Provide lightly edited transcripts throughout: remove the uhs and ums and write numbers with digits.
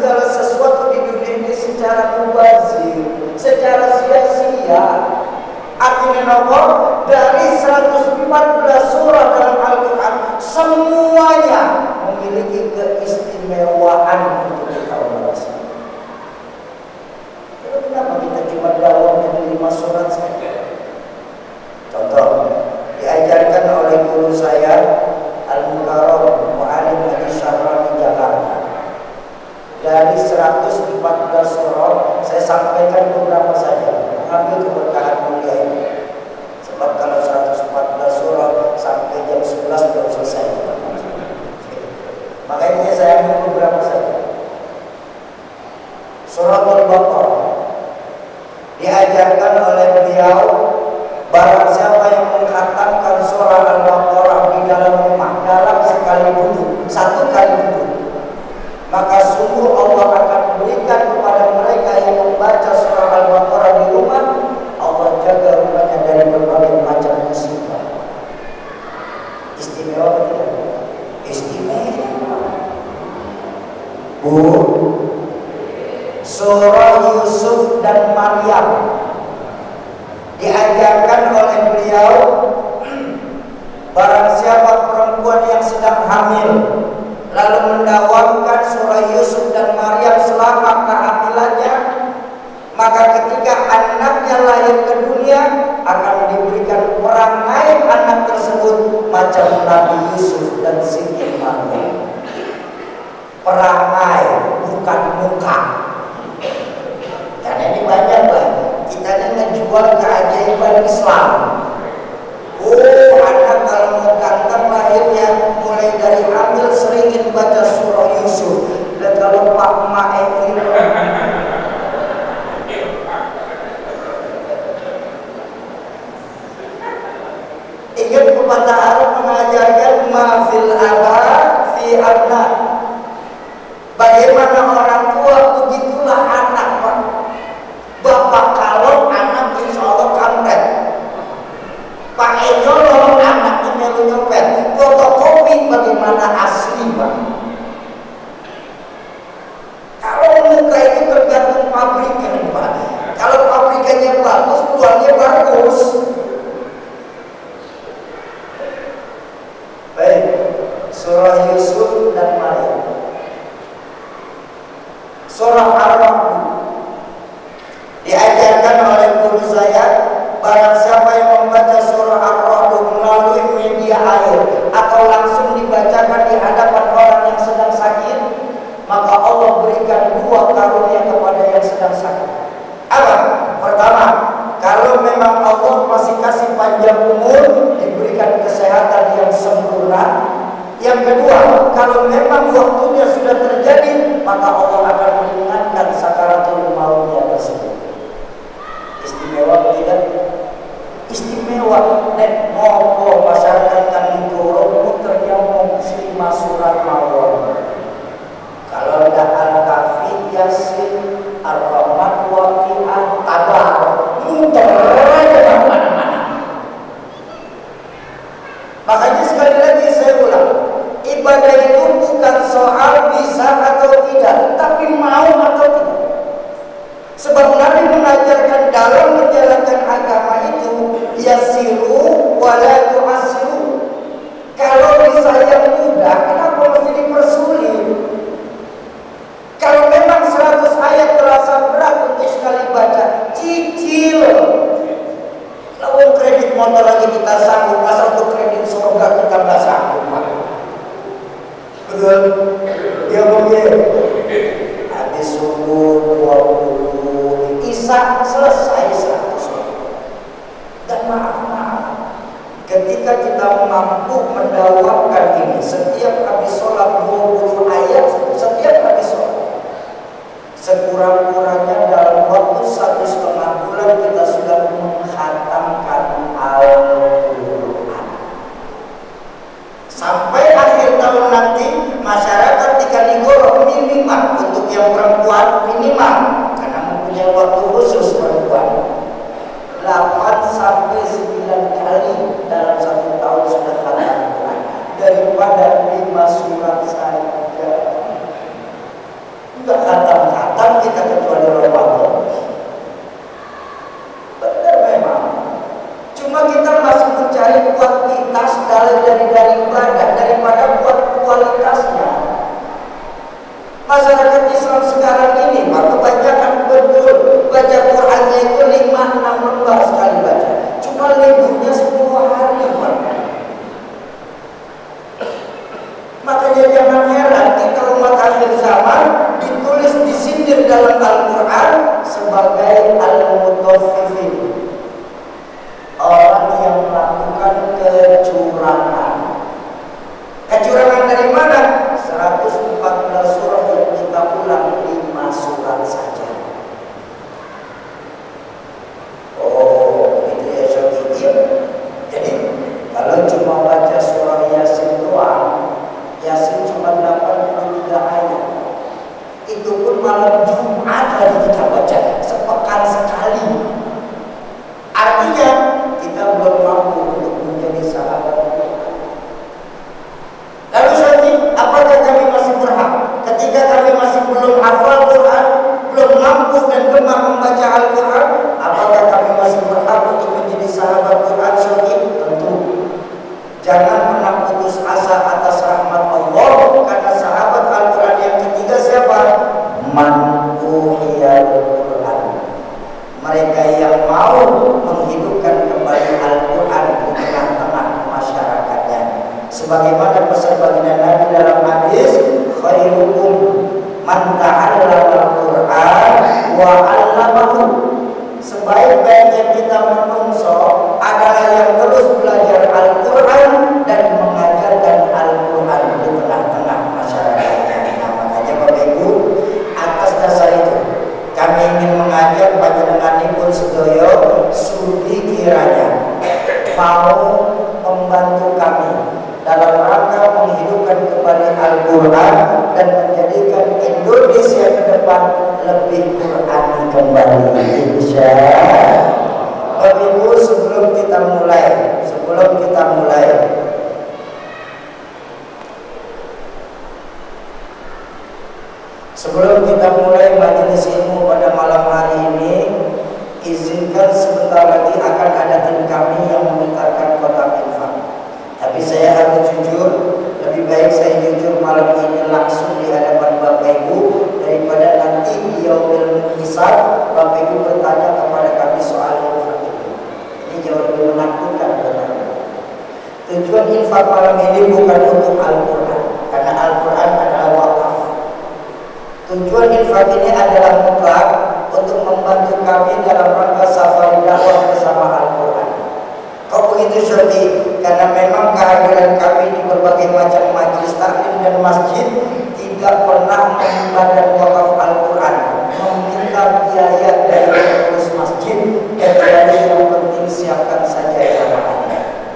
segala sesuatu di dunia ini secara mubazir, secara sia-sia. Artinya nomor dari 114 surah dalam Al-Quran, semuanya memiliki keistimewaan untuk kita umat Islam. Kenapa kita cuma dakwahnya di 5 surat saja? Contoh, diajarkan oleh guru saya Al-Mukarram Mu'alim Haji Syahran di Jakarta. Dari 114 surah, saya sampaikan beberapa saja, mengambil keberkahan mulia ini. Sebab kalau 114 surah sampai jam 11 belum selesai. Makanya saya ambil beberapa saja. Surah Al-Baqarah diajarkan oleh beliau, barang siapa yang mengkhatamkan surah Al-Baqarah di dalam rumah, dalam sekali duduk, 1 kali duduk, maka sungguh Allah akan berikan kepada mereka yang membaca surah Al-Baqarah di rumah, Allah jaga rumahnya dari berbagai macam musibah. Istimewa betul? Istimewa. Bu, surah Yusuf dan Maryam diajarkan oleh beliau, barang siapa perempuan yang sedang hamil lalu mendawamkan surah Yusuf dan Maryam selama kehamilannya, maka ketika anaknya lahir ke dunia akan diberikan perangai anak tersebut macam Nabi Yusuf dan Siti Maryam. Perangai, bukan muka. Karena ini banyak lah, kita ini ngejual keajaiban Islam. Oh, anak kalau mau ganteng lahirnya mulai dari hamil seringin baca surah Yusuf. Dan kalau Pak Mak ini ingat pepatah Arab mengajarkan mafil aba fi abna. Bagaimana orang tua begitulah anak, Pak. Bapak kalau anak insya Allah kampret. Pak Enyolong anaknya melu nyopet. Fotokopi bagaimana asli, Pak. Kalau muka itu tergantung pabrikan, Pak. Kalau pabrikannya bagus, keluarnya bagus. Baik, surah Yusuf dan Maryam. Surah Ar-Rahman diajarkan oleh guru saya, barang siapa yang membaca surah Ar-Rahman melalui media air atau langsung dibacakan di hadapan orang yang sedang sakit, maka Allah berikan 2 karunia kepada yang sedang sakit. Apa? Pertama, kalau memang Allah masih kasih panjang umur, diberikan kesehatan yang sempurna. Yang kedua, kalau memang waktunya sudah terjadi, maka Allah akan meringankan sakaratul mautnya tersebut. Istimewa tidak? Istimewa. Nek mopo masyarakat kami dorong puternya mengisi surat mawon. Kalau ada Al-Kahfi, Yasin, Ar-Rahman, Waqi'ah, Tabar, muter aja mana-mana. Makanya sekali lagi saya ulang, ibadah itu bukan soal bisa atau tidak, tapi mau atau tidak. Sebab Nabi mengajarkan dalam menjalankan agama itu, yasiru wala tu'asiru. Kalau bisa yang mudah, kenapa mesti dipersulit? Kalau memang 100 ayat terasa berat untuk sekali baca, cicil. Lalu kredit motor lagi kita sanggup, masa untuk kredit surga kita nggak sanggup, Pak? Betul? Ya mungkin. Habis subuh 20, Isya selesai 100. Dan maaf, ketika kita mampu mendawamkan ini, setiap habis sholat 20 ayat, setiap habis sholat, sekurang-kurangnya dalam waktu 1,5 bulan kita sudah menghatamkan Al-Quran. Sampai akhir tahun nanti masyarakat di Kanigoro minimal, untuk yang perempuan minimal, karena mempunyai waktu khusus perempuan, 8 sampai 9 kali dalam 1 tahun sudah khatam Quran, daripada 5 surat saja. Enggak kita kecuali Ramadan. Benar memang. Cuma kita masih mencari kuantitas dari ibadah daripada kualitasnya. Masyarakat Islam sekarang ini kebanyakan betul baca Qurannya itu 5-6 lembar sekali baca. Cuma liburnya 10 hari. Makanya jangan heran kita umat akhir zaman ditulis disindir dalam Al-Quran sebagai al-mutaffifin, orang yang melakukan kecurangan. Kecurangan dari mana? 114 surah yang kita ulang 5 surat saja. Oh, itu ya Syaikhim. Jadi kalau cuma baca surah Yasin doang, Yasin cuma 83 ayat. Itu pun malam Jumat lagi kita baca, sepekan sekali. Artinya kita belum mampu untuk menjadi sahabat. Lalu Syaikhim, apakah kami masih berhak ketika kami masih belum hafal Quran, belum mampu dan gemar membaca Al-Quran? Apakah kami masih berhak untuk menjadi sahabat Quran? Syaikhim, tentu. Jangan pernah putus asa atas rahmat Allah, karena sahabat Al-Quran yang ketiga siapa? Man uhiyal Quran. Mereka yang mau menghidupkan kembali Al-Quran di tengah-tengah masyarakatnya. Sebagaimana pesan baginda Nabi dalam hadis, khairukum man ta'allama al-Quran wa 'allamahu. Sebaik-baiknya kita menungso adalah yang terus belajar Al-Quran dan mengajarkan Al-Quran di tengah-tengah masyarakatnya. Nah, makanya Bapak Ibu, atas dasar itu kami ingin mengajak panjenenganipun sedaya sudi kiranya mau membantu kami dalam rangka menghidupkan kembali Al-Quran dan menjadikan Indonesia ke depan lebih Qurani kembali, insyaallah. Bapak Ibu, sebelum kita mulai majelis ilmu pada malam hari ini, izinkan sebentar lagi akan ada tim kami yang memintakan kotak infak. Tapi saya harus jujur, lebih baik saya jujur malam ini langsung di hadapan Bapak Ibu daripada nanti di yaumil hisab Bapak Ibu bertanya kepada kami soal infak ini. Ini jauh lebih menakutkan. Tujuan infak malam ini bukan untuk Al-Quran, karena Al-Quran adalah wakaf. Tujuan infak ini adalah mutlak untuk membantu kami dalam rangka safari dakwah bersama Al-Quran. Kok begitu Syaikhim? Karena memang kehadiran kami di berbagai macam majelis taklim dan masjid tidak pernah membadan wakaf Al-Quran meminta biaya dari pengurus masjid, kecuali yang penting siapkan saja jamaahnya.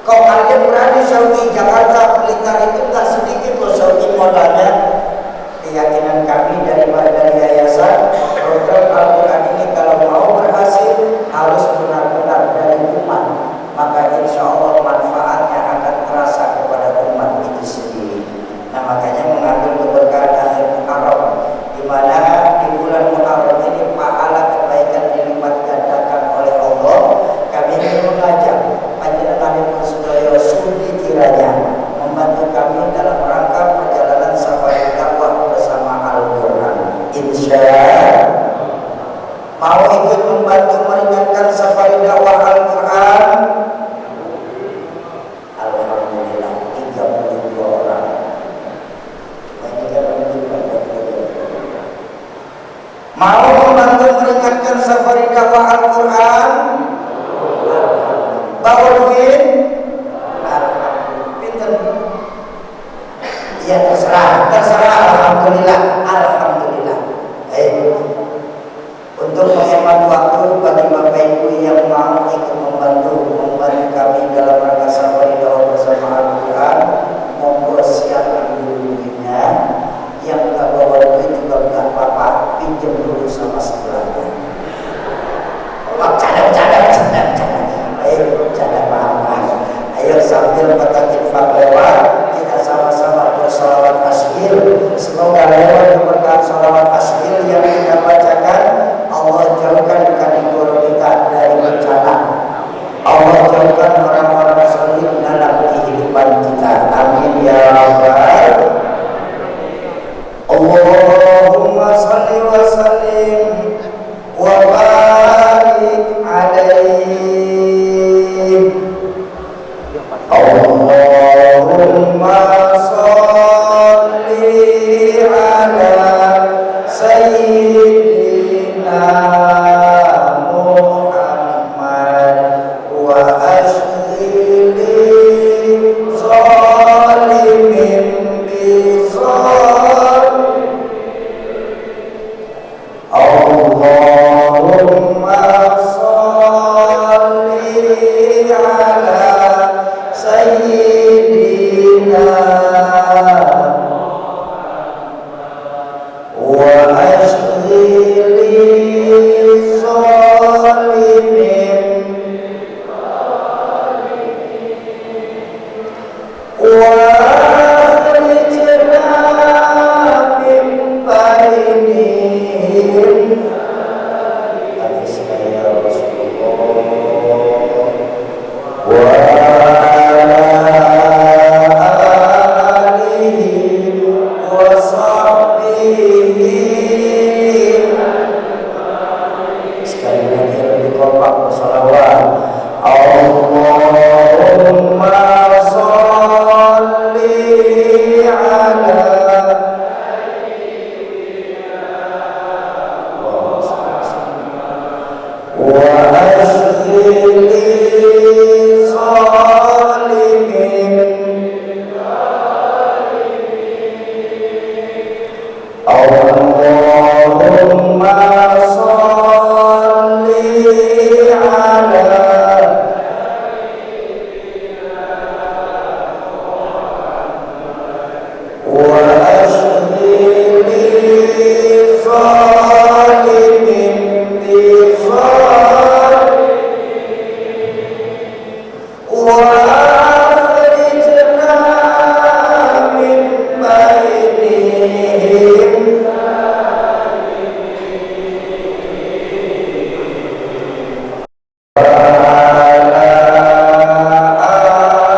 Kok kalian berani Syaikhim? Jakarta, Blitar itu tak sedikit loh Syaikhim modalnya. Keyakinan kami dari yayasan, program Al-Quran ini kalau mau berhasil harus benar-benar dari umat, maka insya Allah manfaatnya akan terasa kepada umat itu sendiri. Nah, makanya mengambil keberkahan akhir Muharram, di mana di bulan Muharram ini pahala kebaikan dilipat gandakan oleh Allah. Kami ingin mengajak panjenengan sedaya sudi kiranya membantu kami dalam rangka perjalanan safari dakwah bersama Al-Quran. Insyaallah mau ikut membantu meringankan safari dakwah Al-Quran. Alhamdulillah 32 orang. Mau membantu meringankan safari dakwah Al-Quran, bawa duit. Ya terserah. Alhamdulillah. Untuk menghemat waktu bagi Bapak Ibu yang mau ikut membantu kami dalam rangka safari dakwah bersama Al-Quran, monggo siapkan dulu duitnya. Yang tak bawa duit juga nggak apa-apa, pinjam dulu sama sebelahnya. Bercanda. Ayo bercanda maaf. Ayo sambil kotak infak lewat, kita sama-sama bersolawat asyir. Semoga lewat Allahumma salli wa sallim wa barik alaihi. Allahumma salli ala sayyidina Muhammad wa ashghili zalimin bizal. Allahumma salli ala sayyidina wa ashghili zalimin wa akhrijna min bainihim. Hadis ya Rasulullah. Wa ala alihi wa sahbihi. Sekali lagi lebih kompak bersalawat. Allahumma salli ala wa ashghili zalimin. Allahumma salli ala wa ashghili zalimin bizal wa akhrijna min bainihim. Wa ala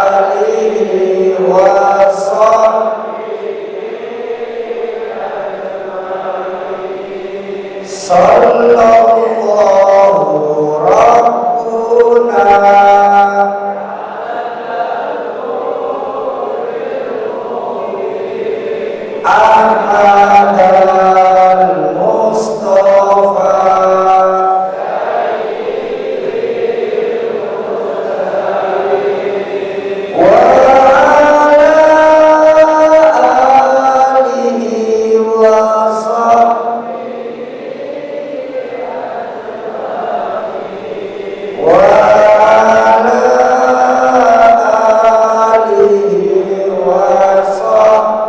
alihi wa sahbihi. Sallallahu Rabbuna Ahmad al-Mustafa wa ala alihi wa sahbihi wa ala alihi wa sahbihi.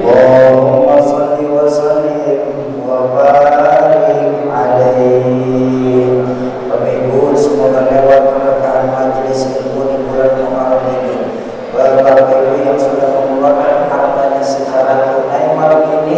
Allahumma salli wa sallim wa barik alaihi. Bapak Ibu, semoga lewat keberkahan majelis ilmu di bulan Muharram ini, Bapak Ibu yang sudah mengeluarkan hartanya secara tunai malam ini,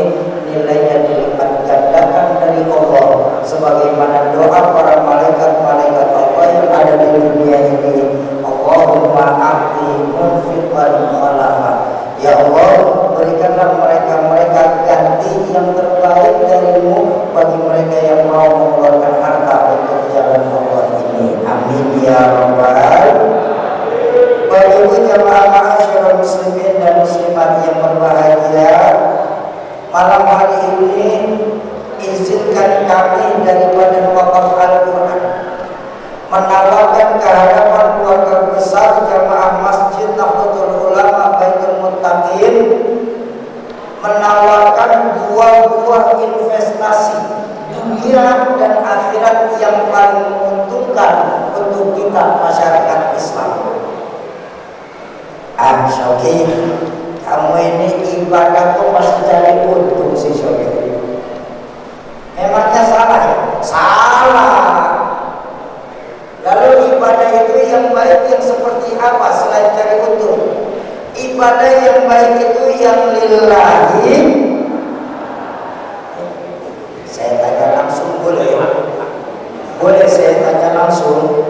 nilainya dilipat gandakan dari Allah, sebagaimana doa para malaikat-malaikat Allah yang ada di dunia ini. Allahumma a'ti munfiqan khalafa. Ya Allah, berikanlah mereka ganti yang terbaik darimu bagi mereka yang mau mengeluarkan harta untuk jalan Allah ini. Amin ya rabbal. Bapak Ibu jamaah ma'asyiral muslimin dan muslimat yang berbahagia, malam hari ini izinkan kami dari Badan Wakaf Al-Quran menawarkan kehadapan keluarga besar jamaah Masjid Nahdlatul Ulama Baitul Muttaqin, menawarkan buah-buah investasi dunia dan akhirat yang paling menguntungkan untuk kita masyarakat Islam. Syauki, kamu ini ibadah kok masih cari untung sih Syauki? Memangnya salah ya? Salah. Lalu ibadah itu yang baik yang seperti apa selain cari untung? Ibadah yang baik itu yang lillahi. Saya tanya langsung boleh? Boleh saya tanya langsung?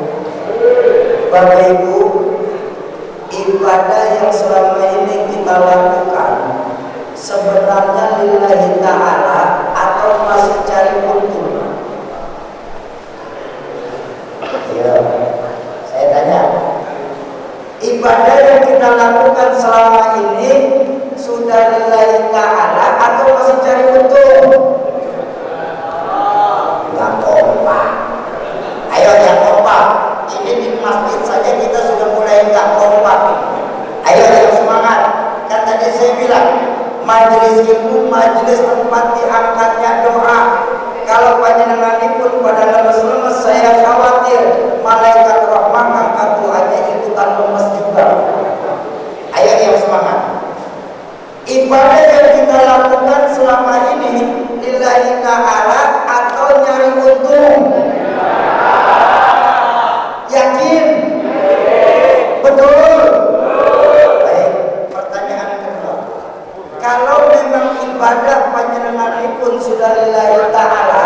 Bapak Ibu, ibadah yang selama ini kita kita lakukan sebenarnya lillahi ta'ala atau masih cari untung? Ya, saya tanya, ibadah yang kita lakukan selama ini sudah lillahi ta'ala atau masih cari untung? Nggak kompak. Ayo yang kompak. Ini di masjid saja kita sudah mulai nggak kompak. Ayo yang semangat. Kan tadi saya bilang, majelis itu majelis tempat diangkatnya doa. Kalau panjenengan pun pada lemes-lemes, saya khawatir malaikat rahmat angkat doanya ikutan lemes juga. Ayo yang semangat. Ibadah yang kita lakukan selama ini lillahi ta'ala atau nyari untung? Yakin? Betul? Baik, pertanyaan kedua. Kalau memang ibadah panjenengan pun sudah lillahi ta'ala,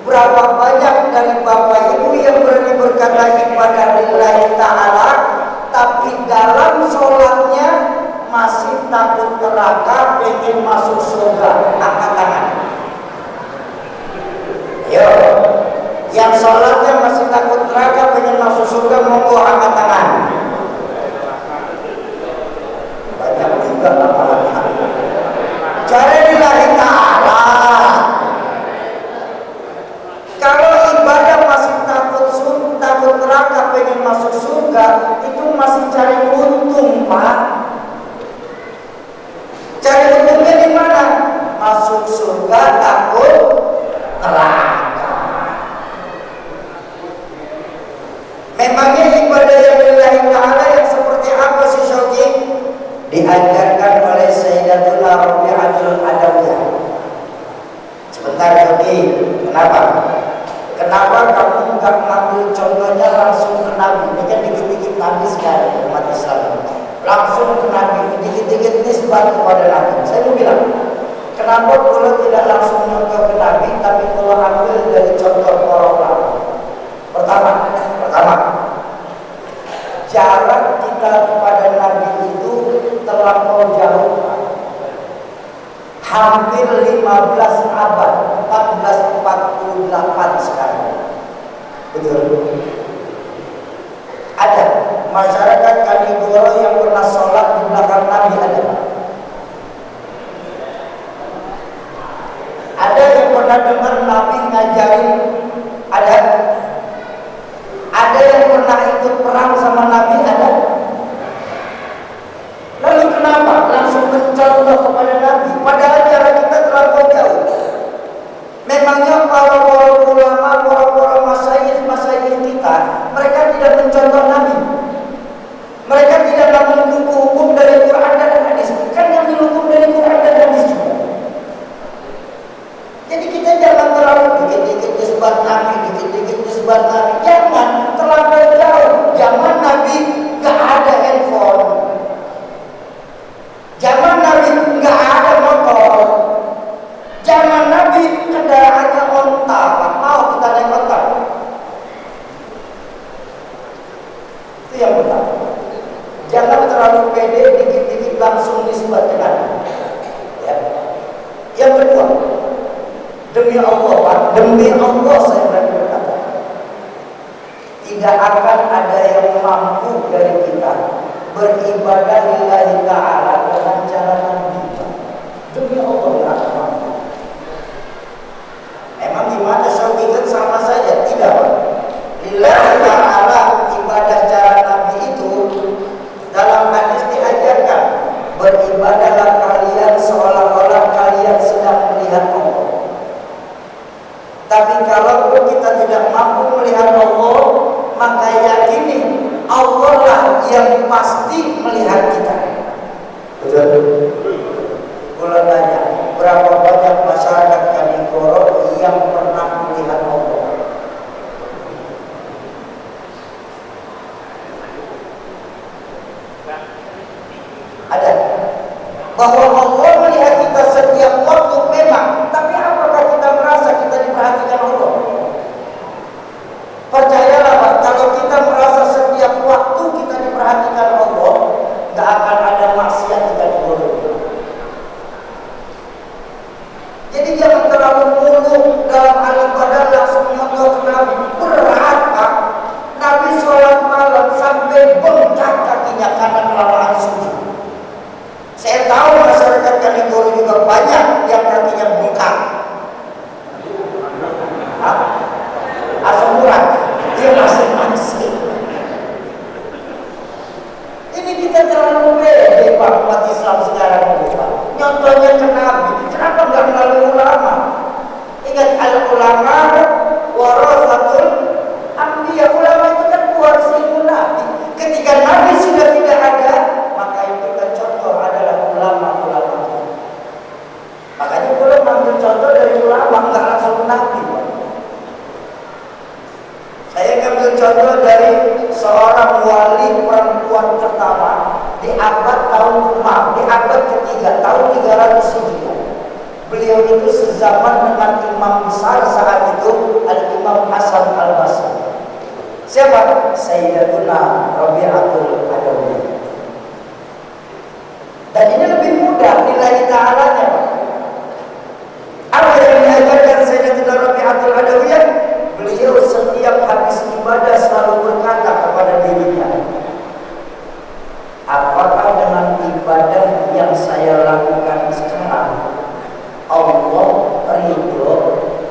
berapa banyak dari Bapak Ibu yang berani berkata ibadah lillahi ta'ala, tapi dalam sholatnya masih takut neraka, pengen masuk surga? Angkat tangan. Ayo, yang sholatnya masih takut neraka, pengen masuk surga, monggo angkat tangan. Banyak juga lama-lama. Cari lillahi ta'ala. Kalau ibadah masih takut neraka, pengen masuk surga, itu masih cari untung, Pak. Cari untungnya di mana? Masuk surga takut neraka. Memangnya ibadah yang lillahi ta'ala yang seperti apa sih, Syauqi? Diajarkan oleh Sayyidatuna Rabi'atul Adawiyah. Sebentar, Syauqi. Kenapa? Kenapa kamu nggak ngambil contohnya langsung ke Nabi? Ini kan dikit-dikit Nabi sekarang umat Islam. Langsung ke Nabi, dikit-dikit nisbat kepada Nabi. Saya mau bilang, kenapa kalau tidak langsung contoh ke Nabi, tapi kalau ambil dari contoh para ulama? Pertama, jarak kita kepada Nabi itu terlampau jauh. Hampir 15 abad, 1448 sekarang. Betul? Ada masyarakat Kanigoro yang pernah sholat di belakang Nabi, ada? Ada yang pernah dengar Nabi ngajarin? Ada? Ada yang pernah ikut perang sama Nabi? Ada? Lalu kenapa langsung mencontoh kepada Nabi? Padahal jarak kita terlalu jauh. Memangnya para ulama, para masyayikh kita, mereka tidak mencontoh Nabi. Mereka tidak mengambil hukum dari Quran dan hadis. Kan yang dihukum dari Quran dan hadis juga. Jadi kita jangan terlalu dikit-dikit disebut Nabi, dikit-dikit disebut Nabi. Jangan terlalu jauh. Zaman Nabi gak ada handphone. Zaman Nabi gak ada motor. Zaman Nabi kendaraannya onta. Mau kita naik onta? Itu yang pertama. Jangan terlalu pede, dikit-dikit langsung nisbat dengan. Ya. Yang kedua, demi Allah, Pak, demi Allah saya berani berkata, tidak akan ada yang mampu dari kita beribadah lillahi ta'ala dengan cara Nabi. Demi Allah tidak akan mampu. Emang gimana, Syauqi? Kan sama saja, tidak, Pak. Lillahi ta'ala ibadah cara Nabi itu dalam hadis diajarkan, beribadahlah kalian seolah-olah kalian sedang melihat Allah. Tapi kalau kita tidak mampu melihat Allah, maka yakini Allah lah yang pasti melihat kita. Betul? Kalau tanya, berapa banyak masyarakat Kanigoro yang pernah melihat Allah? Ada. Bahwa Allah melihat kita setiap waktu memang, tapi apakah kita merasa kita diperhatikan Allah? Percayalah, Pak, kalau kita merasa setiap waktu kita diperhatikan Allah, gak akan ada maksiat Saya tahu masyarakat Kanigoro juga banyak yang kakinya bengkak. Asam urat, dia masing-masing. Ini kita terlalu pede Pak umat Islam sekarang ini Pak. Nyontohnya ke Nabi, kenapa nggak melalui ulama? Ingat al-ulama warasatul anbiya, ulama itu kan waris ilmu Nabi. Ketika Nabi sudah tidak ada, maka yang kita contoh adalah ulama-ulama. Makanya boleh ambil contoh dari ulama, nggak langsung ke Nabi. Saya ngambil contoh dari seorang wali perempuan pertama di abad di abad ketiga, tahun 300 Hijriah. Beliau itu sezaman dengan imam besar saat itu, Al-Imam Hasan Al-Basri. Siapa? Sayyidatuna Rabi'atul Adawiyah. Dan ini lebih mudah nilai ta'alanya. Apa yang diajarkan Sayyidatuna Rabi'atul Adawiyah? Beliau setiap habis ibadah selalu berkata kepada dirinya, apakah dengan ibadah yang saya lakukan sekarang Allah ridho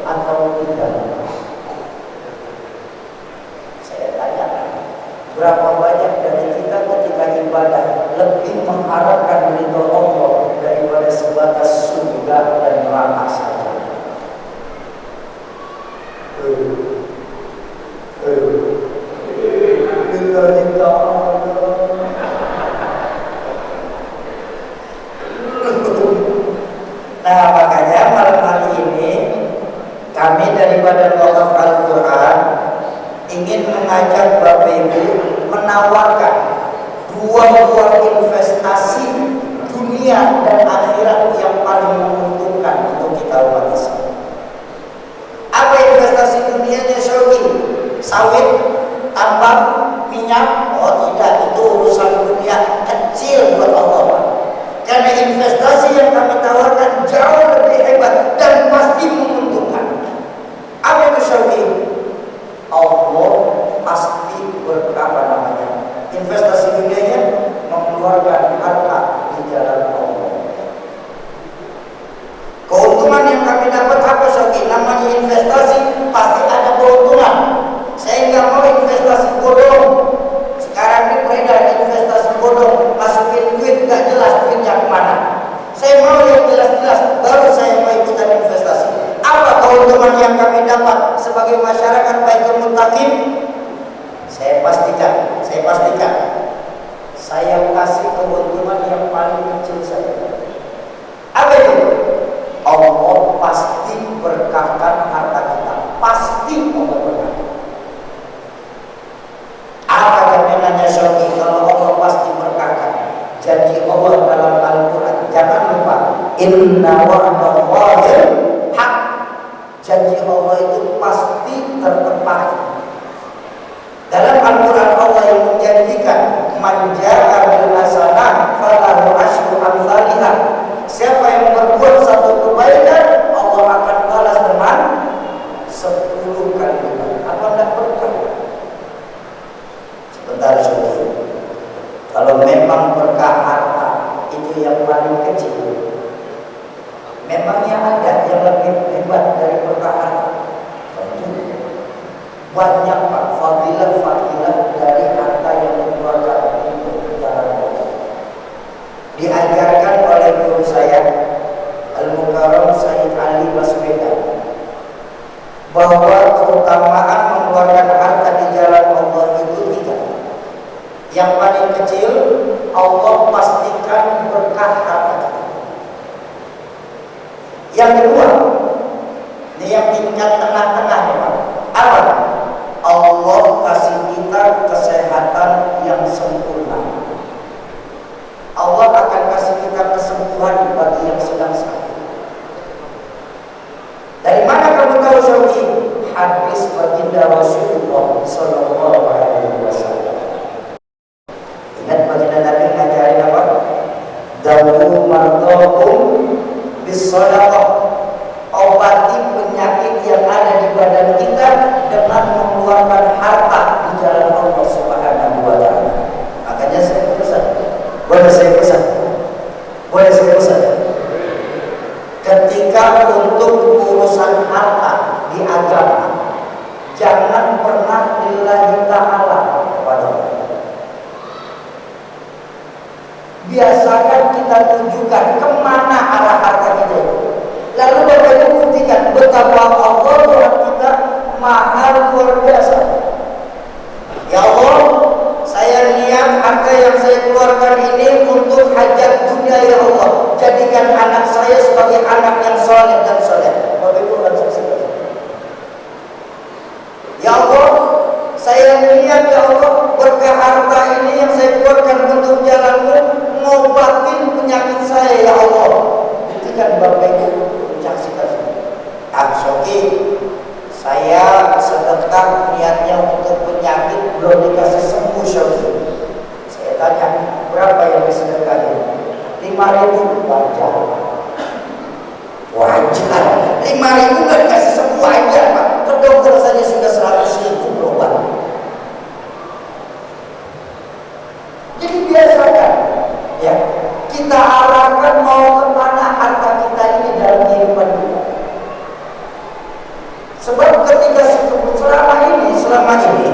atau tidak? Saya tanya, berapa banyak dari kita ketika ibadah lebih mengharapkan ridho Allah daripada sebatas surga dan neraka saja? Nah, makanya malam hari ini kami dari Badan Wakaf Al-Quran ingin mengajak Bapak Ibu menawarkan dua buah investasi dunia dan akhirat yang paling menguntungkan untuk kita umat Islam. Apa investasi dunianya, Syauki? Sawit, tambang, minyak? Oh tidak, itu urusan dunia kecil buat Allah. Karena investasi yang kami tawarkan jauh lebih hebat dan pasti menguntungkan. Apa itu, Syauki? Allah pasti berkata namanya. Investasi dunianya mengeluarkan harta di jalan Allah. Keuntungan yang kami dapat apa, Syauki? Namanya investasi pasti ada keuntungan. Saya nggak mau investasi bodong. Sekarang ini beredar investasi bodong, masukin duit nggak jelas duitnya kemana. Saya mau yang jelas-jelas, baru saya mau ikutan investasi. Apa keuntungan yang kami dapat sebagai masyarakat Baitul Muttaqin? Saya pastikan, saya kasih keuntungan yang paling kecil saja. Apa itu? Allah pasti berkahkan harta kita, pasti Allah berkahkan. Apa jaminannya, Syauki, kalau Allah pasti berkahkan? Janji Allah dalam Al-Quran, jangan lupa, inna wa'dallahi haq. Janji Allah itu pasti tertepat. Dalam Al-Quran Allah yang menjanjikan, man ja'a bil hasanah falahu asyru amsalihah. Siapa yang berbuat satu kebaikan, Allah akan balas dengan 10 kali lipat. Apa tidak berkah? Sebentar, Syauki. Kalau memang berkah harta itu yang paling kecil, memangnya ada yang lebih hebat dari berkah harta? Tentu banyak Pak, fadilah-fadilah dari harta yang dikeluarkan untuk jalan Allah. Diajarkan oleh guru saya Al-Mukarram Sayyid Ali Baswedan bahwa keutamaan mengeluarkan harta di jalan Allah itu 3. Yang paling kecil, Allah pastikan berkah harta kita. Yang kedua, ini yang tingkat tengah-tengah ya Pak. Apa? Allah kasih kita kesehatan yang sempurna. Allah akan kasih kita kesembuhan bagi yang sedang sakit. Dari mana kamu tahu, Syauki? Hadis baginda Rasulullah Sallallahu Alaihi Wasallam. Ingat baginda Nabi ngajarin apa? Dawu mardakum bis-shadaqah. Obati penyakit yang ada di badan kita dengan mengeluarkan harta di jalan Allah Subhanahu wa taala. Makanya saya pesan, urusan harta di agama, jangan pernah lillahi ta'ala kepada Allah. Biasakan kita tunjukkan kemana arah harta kita itu. Lalu Bapak Ibu buktikan betapa Allah Tuhan kita mahal luar biasa. Ya Allah, saya niat harta yang saya keluarkan ini untuk hajat dunia ya Allah. Jadikan anak saya sebagai anak yang soleh dan soleh. Bapak Ibu akan saksikan. Ya Allah, saya niat ya Allah berkah harta ini yang saya keluarkan untuk jalanmu, ngobatin penyakit saya ya Allah. Buktikan Bapak Ibu saksikan. Aksoki, saya sedekah niatnya untuk penyakit belum dikasih sembuh Syauki. Saya tanya, berapa yang disedekahnya? 5.000. Wajar. Wajar. 5.000 nggak dikasih sembuh wajar Pak. Ke dokter saja sudah 100.000 berobat. Jadi biasakan, ya, kita arahkan mau kemana harta kita ini dalam kehidupan kita. Sebab ketika selama ini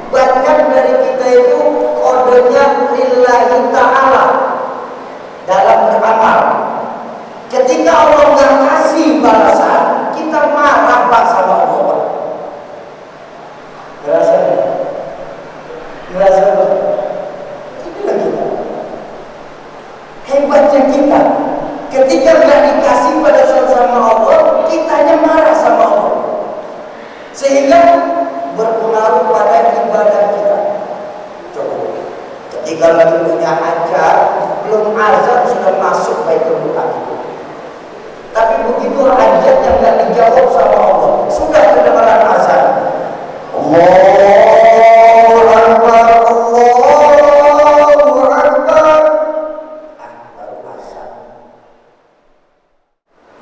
banyak dari kita itu kodenya lillahi ta'ala dalam beramal. Ketika Allah nggak kasih balasan, kita marah Pak sama Allah. Ngerasa inilah kita. Hebatnya kita. Ketika nggak dikasih balasan sama Allah, kitanya marah sama Allah. Sehingga berpengaruh pada ibadah kita. Coba, ketika lagi punya hajat, belum azan sudah masuk Baitul Muqaddas. Tapi begitu hajat yang nggak dijawab sama Allah, sudah kedengaran azan. Allahu Akbar, Allahu Akbar. Baru azan.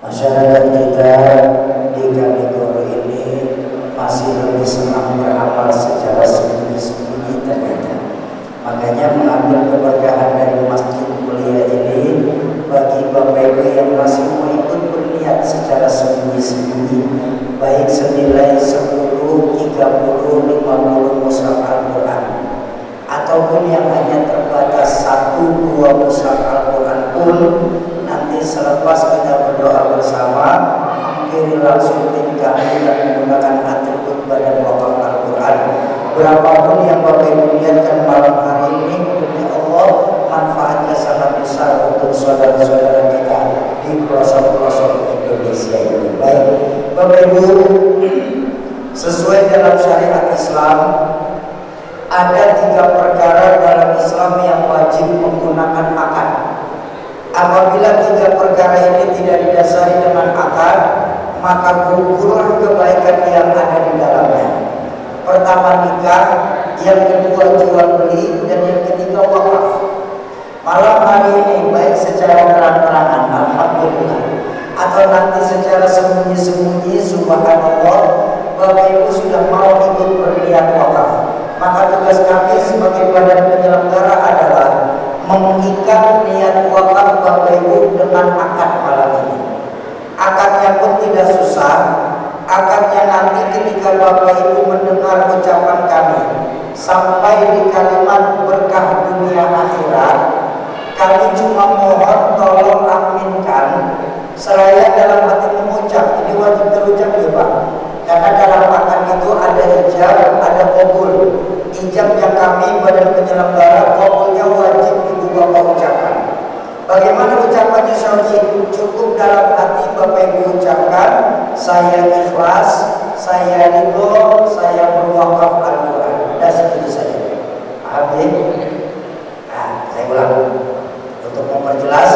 Masyarakat kita di kategori ini masih lebih senang beramal secara sembunyi-sembunyi ternyata. Makanya mengambil keberkahan dari masjid mulia ini bagi Bapak Ibu yang masih mau ikut berniat secara sembunyi-sembunyi, baik senilai 10, 30, 50 mushaf Al-Quran, ataupun yang hanya terbatas 1, 2 mushaf Al-Quran pun, nanti selepas kita berdoa bersama, hampir langsung tim kami dan menggunakan atribut Badan Wakaf Al-Quran. Berapapun yang Bapak Ibu lihatkan malam hari ini, demi Allah, manfaatnya sangat besar untuk saudara-saudara kita di pelosok-pelosok Indonesia ini. Baik, Bapak Ibu, sesuai dalam syariat Islam, ada 3 perkara dalam Islam yang wajib menggunakan akad. Apabila 3 perkara ini tidak didasari dengan akad, maka gugurlah kebaikan yang ada di dalamnya. Pertama nikah, yang kedua jual beli, dan yang ketiga wakaf. Malam hari ini baik secara terang-terangan, alhamdulillah, atau nanti secara sembunyi-sembunyi, subhanallah, Bapak Ibu sudah mau ikut berniat wakaf. Maka tugas kami sebagai badan penyelenggara adalah mengikat niat wakaf Bapak Ibu dengan akad malam ini. Akadnya pun tidak susah. Akadnya nanti ketika Bapak Ibu mendengar ucapan kami sampai di kalimat berkah dunia akhirat, kami cuma mohon tolong aminkan seraya dalam hati mengucap. Ini wajib terucap ya Pak, karena dalam akad itu ada ijab, ada qabul. Ijab yang kami badan penyelenggara, qabulnya wajib Ibu Bapak ucapkan. Bagaimana ucapannya Syauki? Cukup dalam hati Bapak Ibu ucapkan, saya ikhlas, saya ridho, saya berwakaf Al-Quran. Dan segitu saja. Paham ya? Nah, saya ulang untuk memperjelas.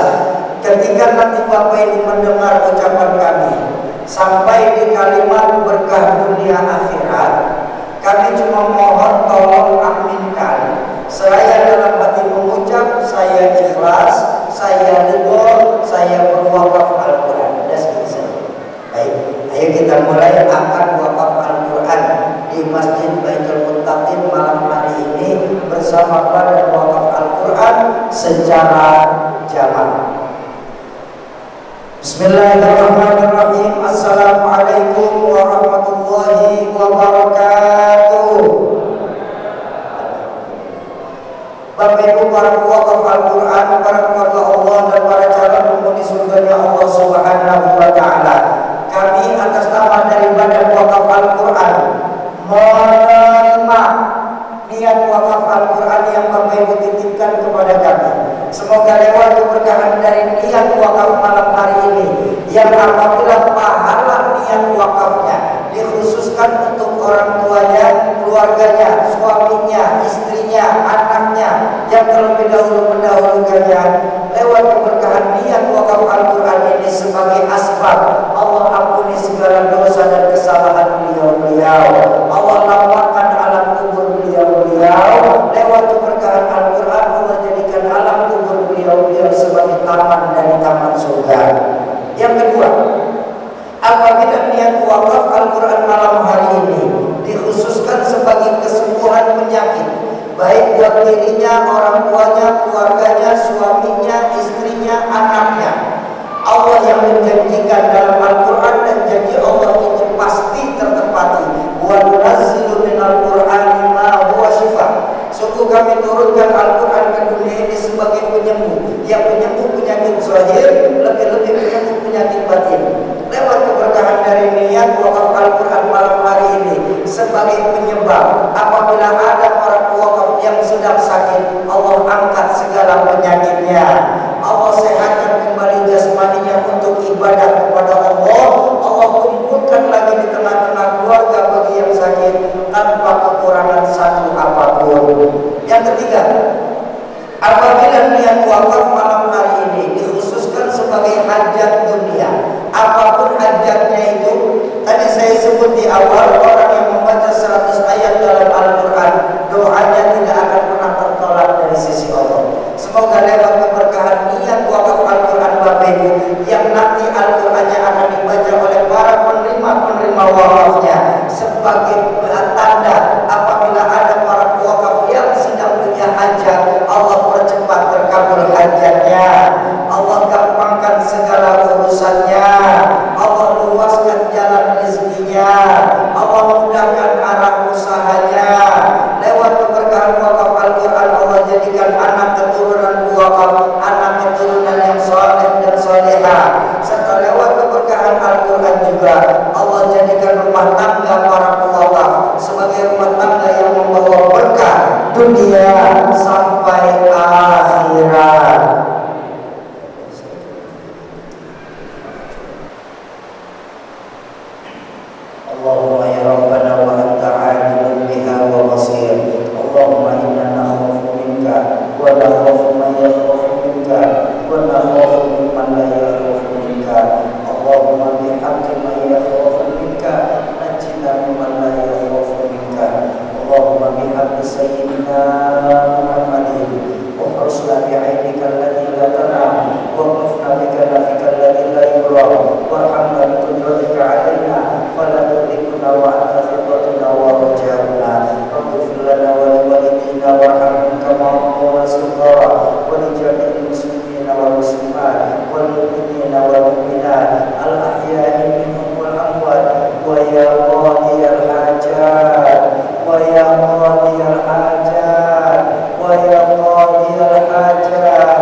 Ketika nanti Bapak Ibu mendengar ucapan kami sampai di kalimat berkah dunia akhirat, kami cuma mohon tolong aminkan seraya dalam hati mengucap, saya ikhlas, saya ridho, saya berwakaf Al-Quran. Dan segitu saja. Baik, ayo kita mulai akad wakaf Al-Quran di Masjid Baitul Muttaqin malam hari ini bersama Badan Wakaf Al-Quran secara jamaah. Bismillahirrahmanirrahim. Assalamualaikum warahmatullahi wabarakatuh. Bapak Ibu para wakaf Al-Quran, para keluarga Allah dan para calon penghuni surganya Allah Subhanahu wa Ta'ala, kami atas nama dari Badan Wakaf Al-Quran menerima niat wakaf Al-Quran yang Bapak Ibu titipkan kepada kami. Semoga lewat keberkahan dari niat wakaf malam hari ini, yang apabila pahala niat wakafnya dikhususkan untuk orang tuanya, keluarganya, suaminya, istrinya, anaknya yang terlebih dahulu mendahulukannya, lewat keberkahan niat wakaf Al-Quran ini sebagai asbab Allah ampuni segala dosa dan kesalahan beliau-beliau, Allah lapangkan alam kubur beliau-beliau. Lewat keberkahan Al-Quran Allah jadikan alam kubur beliau-beliau sebagai taman dari taman surga. Yang kedua, apabila niat wakaf Al-Quran malam hari ini dikhususkan sebagai kesembuhan penyakit, baik buat dirinya, orang tuanya, keluarganya, suaminya, istrinya, anaknya, Allah yang menjanjikan dalam Al-Quran, dan janji Allah itu pasti tertepati. Wa nunazzilu minal Qur'ani ma huwa shifaa. Sungguh kami turunkan Al-Quran ke dunia ini sebagai penyembuh, yang penyembuh penyakit zahir, lebih-lebih penyembuh penyakit batin. Lewat keberkahan dari niat wakaf Al-Quran malam hari ini sebagai penyebab, apabila ada para wakaf yang sedang sakit, Allah angkat segala penyakitnya, Allah sehatkan kembali jasmaninya untuk ibadah kepada Allah. Allah kumpulkan lagi di tengah-tengah keluarga bagi yang sakit tanpa kekurangan satu apapun. Yang ketiga, apabila niat wakaf malam hari ini dikhususkan sebagai hajat dunia, apapun hajatnya itu, tadi saya sebut di awal, orang yang membaca 100 ayat dalam Al-Quran, doanya tidak akan pernah tertolak dari sisi Allah. Semoga lewat keberkahan niat wakaf Al-Quran Bapak Ibu, yang nanti Al-Qurannya akan dibaca oleh para penerima wakafnya sebagai tanda apabila ada para wakaf yang sedang punya hajat, Allah percepat terkabul hajatnya, Allah gampangkan segala urusannya, Allah luaskan jalan rezekinya, Allah mudahkan arah usahanya. Lewat keberkahan wakaf Al-Quran Allah jadikan anak keturunan wakaf, anak keturunan yang saleh dan salehah. Serta lewat keberkahan Al-Quran juga Allah jadikan rumah tangga para wakaf sebagai rumah tangga yang membawa berkah dunia sampai akhirat. Allahumma ya Rabbana wa anta alimun biha wa basir. Allahumma inna nakhafu minka wa nakhafu man yakhafu minka wa nakhafu mimman la yakhafu minka. Allahumma bihaqqi man yakhafu minka najjina mimman la yakhafu minka. Allahumma bihaqqi sayyidina Muhammadin wa husna bi'ainika allati la tanam wa qufna bika nafika allati la yurah warhamna bi qudratika alaina fala tudrikuna wa anta khibratuna wa rajauna. Rabbufir lana wa liwalidina warhamhum kama rabbuna shighara wa li jami'il muslimina wal muslimat wal mu'minina wal mu'minat al ahya'i minhum wal amwat wa ya qadiyal hajat wa ya qadiyal hajat wa ya qadiyal hajat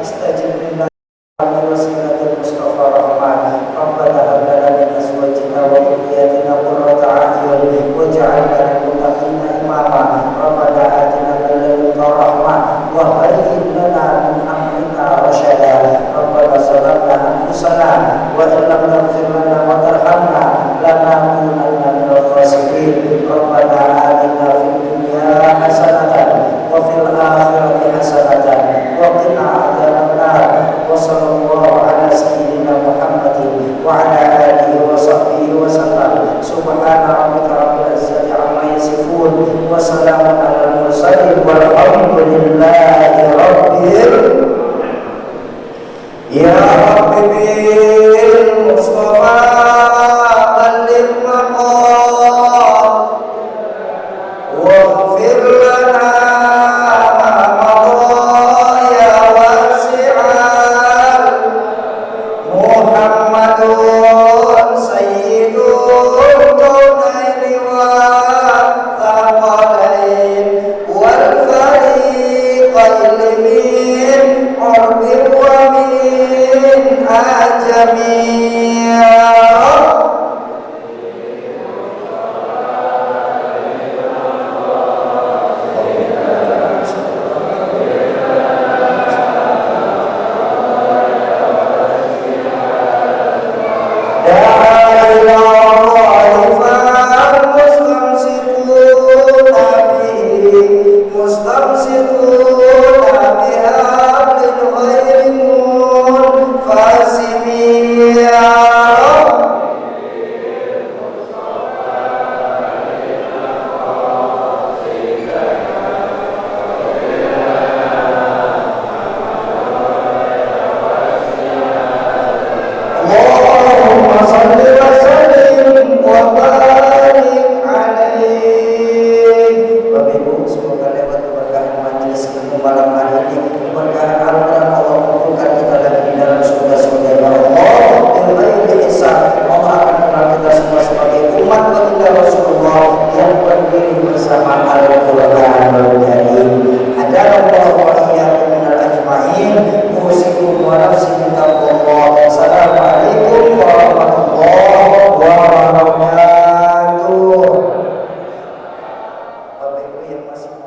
istajib lana wasilatul mustafa rahman. Rabbana hab lana min azwajina wa dhurriyyatina qurrata a'yun waj'alna lil muttaqina imama. Rabbana atina min ladunka rahmah wa hayyi lana min amrina rasyada. Rabbana zalamna anfusana wa in lam taghfir lana wa tarhamna lanakunanna minal khasirin. Rabbana atina fid dunya hasanatan wa fil akhirati hasanatan wa qina adzabannar. Wa sallallahu ala sayyidina Muhammadin wa ala alihi wa sahbihi wa sallam. Subhana rabbika rabbil izzati amma yasifun wa salamun alal mursalin walhamdulillahi rabbil. Ya Rabbi bil Mustafa balligh maqam wa ghfir lana ma madha ya wasi'al Muhammad جميعا masih